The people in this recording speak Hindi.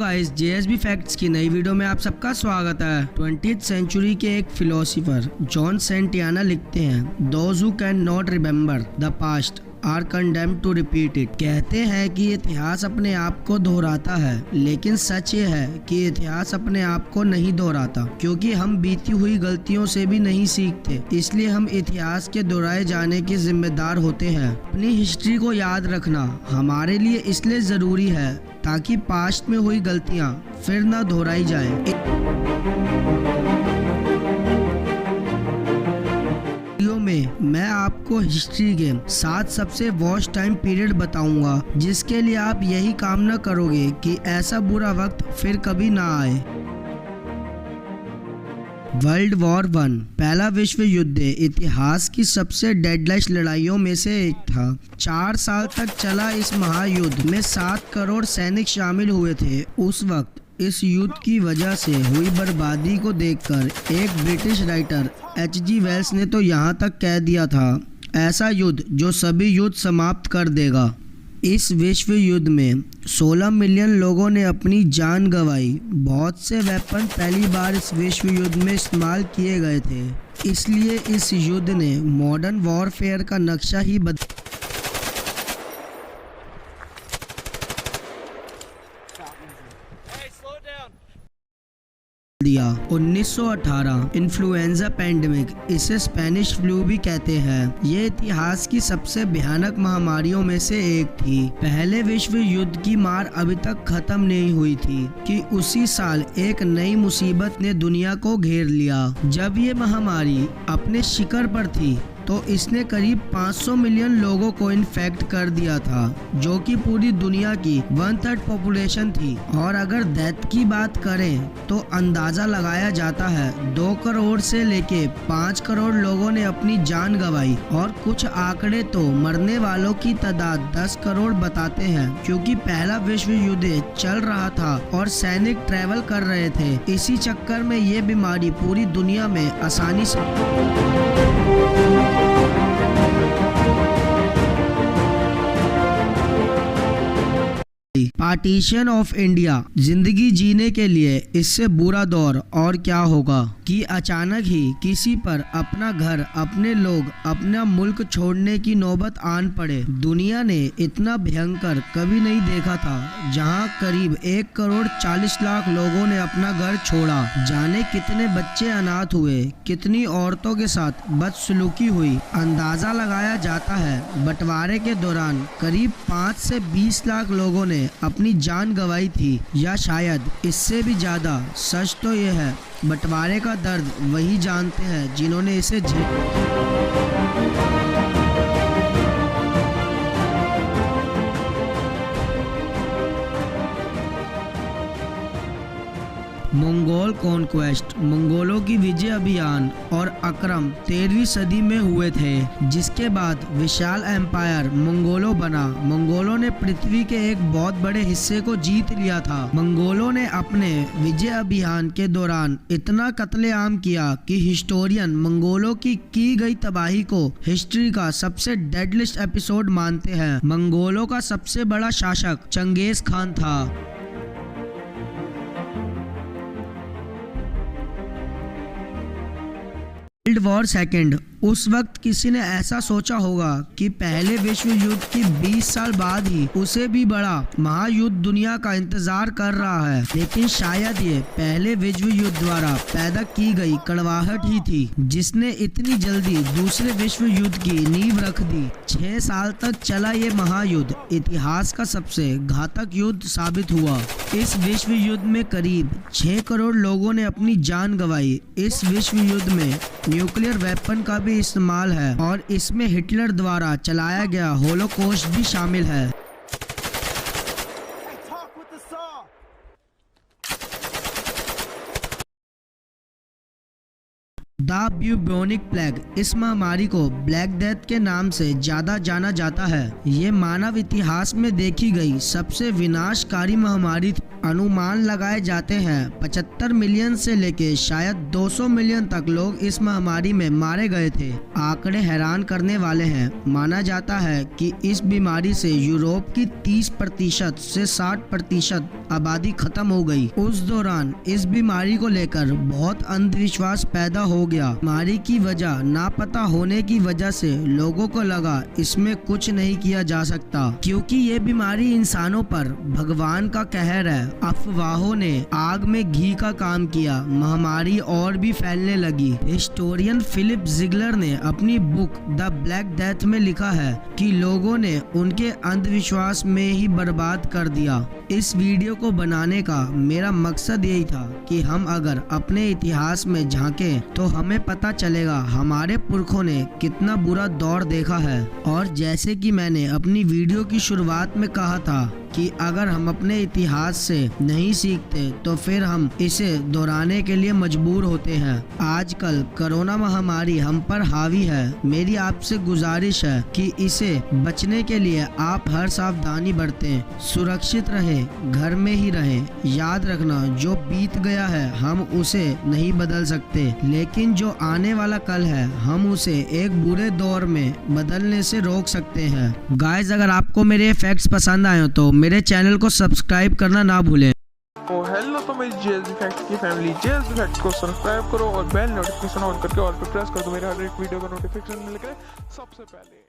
गाइस, जेएसबी फैक्ट्स की नई वीडियो में आप सबका स्वागत है। 20th सेंचुरी के एक फिलोसोफर जॉन सेंटियाना लिखते हैं, those who cannot remember the past are condemned to repeat it. कहते हैं कि इतिहास अपने आप को दोहराता है, लेकिन सच ये है कि इतिहास अपने आप को नहीं दोहराता, क्योंकि हम बीती हुई गलतियों से भी नहीं सीखते। इसलिए हम इतिहास के दोहराए जाने के जिम्मेदार होते हैं। अपनी हिस्ट्री को याद रखना हमारे लिए इसलिए जरूरी है ताकि पास्ट में हुई गलतियां फिर न दोहराई जाएं। में मैं आपको हिस्ट्री के 7 सबसे वर्स्ट टाइम पीरियड बताऊंगा, जिसके लिए आप यही कामना करोगे कि ऐसा बुरा वक्त फिर कभी ना आए। वर्ल्ड वॉर 1, पहला विश्व युद्ध इतिहास की सबसे डेडलाइन लड़ाइयों में से एक था। 4 साल तक चला इस महायुद्ध में 7 करोड़ सैनिक शामिल हुए थे। उस वक्त इस युद्ध की वजह से हुई बर्बादी को देखकर एक ब्रिटिश राइटर H.G. वेल्स ने तो यहाँ तक कह दिया था, ऐसा युद्ध जो सभी युद्ध समाप्त कर देगा। इस विश्व युद्ध में 16 मिलियन लोगों ने अपनी जान गंवाई। बहुत से वेपन पहली बार इस विश्व युद्ध में इस्तेमाल किए गए थे, इसलिए इस युद्ध ने मॉडर्न वॉरफेयर का नक्शा ही बदल दिया। 1918 इन्फ्लुएंजा पैंडेमिक, इसे स्पेनिश फ्लू भी कहते हैं, ये इतिहास की सबसे भयानक महामारियों में से एक थी। पहले विश्व युद्ध की मार अभी तक खत्म नहीं हुई थी कि उसी साल एक नई मुसीबत ने दुनिया को घेर लिया। जब ये महामारी अपने शिखर पर थी तो इसने करीब 500 मिलियन लोगों को इन्फेक्ट कर दिया था, जो कि पूरी दुनिया की 1/3 पॉपुलेशन थी। और अगर डेथ की बात करें तो अंदाजा लगाया जाता है 2 करोड़ से लेके 5 करोड़ लोगों ने अपनी जान गंवाई, और कुछ आंकड़े तो मरने वालों की तादाद 10 करोड़ बताते हैं, क्योंकि पहला विश्व युद्ध चल रहा था और सैनिक ट्रैवल कर रहे थे। इसी चक्कर में ये बीमारी पूरी दुनिया में आसानी से पार्टीशन ऑफ इंडिया, जिंदगी जीने के लिए इससे बुरा दौर और क्या होगा कि अचानक ही किसी पर अपना घर, अपने लोग, अपना मुल्क छोड़ने की नौबत आन पड़े। दुनिया ने इतना भयंकर कभी नहीं देखा था, जहां करीब 1 करोड़ 40 लाख लोगों ने अपना घर छोड़ा। जाने कितने बच्चे अनाथ हुए, कितनी औरतों के साथ बदसलूकी हुई। अंदाजा लगाया जाता है बंटवारे के दौरान करीब 5 से 20 लाख लोगों ने अपनी जान गंवाई थी, या शायद इससे भी ज्यादा। सच तो यह है, बंटवारे का दर्द वही जानते हैं जिन्होंने इसे मंगोल कॉन्क्वेस्ट, मंगोलों की विजय अभियान और अक्रम 13वीं सदी में हुए थे, जिसके बाद विशाल एम्पायर मंगोलों बना। मंगोलों ने पृथ्वी के एक बहुत बड़े हिस्से को जीत लिया था। मंगोलों ने अपने विजय अभियान के दौरान इतना कत्लेआम किया कि हिस्टोरियन मंगोलों की गई तबाही को हिस्ट्री का सबसे डेडलिस्ट एपिसोड मानते हैं। मंगोलों का सबसे बड़ा शासक चंगेज खान था। वर्ल्ड वॉर 2, उस वक्त किसी ने ऐसा सोचा होगा कि पहले विश्व युद्ध की 20 साल बाद ही उसे भी बड़ा महायुद्ध दुनिया का इंतजार कर रहा है, लेकिन शायद ये पहले विश्व युद्ध द्वारा पैदा की गई कड़वाहट ही थी, जिसने इतनी जल्दी दूसरे विश्व युद्ध की नींव रख दी। 6 साल तक चला ये महायुद्ध इतिहास का सबसे घातक युद्ध साबित हुआ। इस विश्व युद्ध में करीब 6 करोड़ लोगों ने अपनी जान गंवाई। इस विश्व युद्ध में न्यूक्लियर वेपन का भी इस्तेमाल है, और इसमें हिटलर द्वारा चलाया गया होलोकॉस्ट भी शामिल है। द ब्यूबोनिक प्लेग, इस महामारी को ब्लैक डेथ के नाम से ज्यादा जाना जाता है। ये मानव इतिहास में देखी गई सबसे विनाशकारी महामारी थी। अनुमान लगाए जाते हैं 75 मिलियन से लेके शायद 200 मिलियन तक लोग इस महामारी में मारे गए थे। आंकड़े हैरान करने वाले हैं। माना जाता है कि इस बीमारी से यूरोप की 30% से 60% आबादी खत्म हो गई। उस दौरान इस बीमारी को लेकर बहुत अंधविश्वास पैदा हो गया। बीमारी की वजह ना पता होने की वजह से लोगों को लगा इसमें कुछ नहीं किया जा सकता, क्योंकि ये बीमारी इंसानों पर भगवान का कहर है। अफवाहों ने आग में घी का काम किया। महामारी और भी फैलने लगी। हिस्टोरियन फिलिप जिगलर ने अपनी बुक द ब्लैक डेथ में लिखा है कि लोगों ने उनके अंधविश्वास में ही बर्बाद कर दिया। इस वीडियो को बनाने का मेरा मकसद यही था कि हम अगर अपने इतिहास में झांकें तो हमें पता चलेगा हमारे पुरखों ने कितना बुरा दौर देखा है। और जैसे कि मैंने अपनी वीडियो की शुरुआत में कहा था कि अगर हम अपने इतिहास से नहीं सीखते तो फिर हम इसे दोहराने के लिए मजबूर होते हैं। आजकल कोरोना महामारी हम पर हावी है। मेरी आपसे गुजारिश है कि इसे बचने के लिए आप हर सावधानी बरतें, सुरक्षित रहें, घर में ही रहें। याद रखना, जो बीत गया है हम उसे नहीं बदल सकते, लेकिन जो आने वाला कल है हम उसे एक बुरे दौर में बदलने से रोक सकते हैं। गाइस, अगर आपको मेरे फैक्ट्स पसंद आए तो मेरे चैनल को सब्सक्राइब करना ना भूलें। हेलो, तो मेरी जेएसबी फैक्ट्स की फैमिली, जेएसबी फैक्ट्स को सब्सक्राइब करो और बेल नोटिफिकेशन ऑन करके ऑल पे प्रेस कर दो। मेरे हर एक वीडियो का नोटिफिकेशन मिल के सबसे पहले।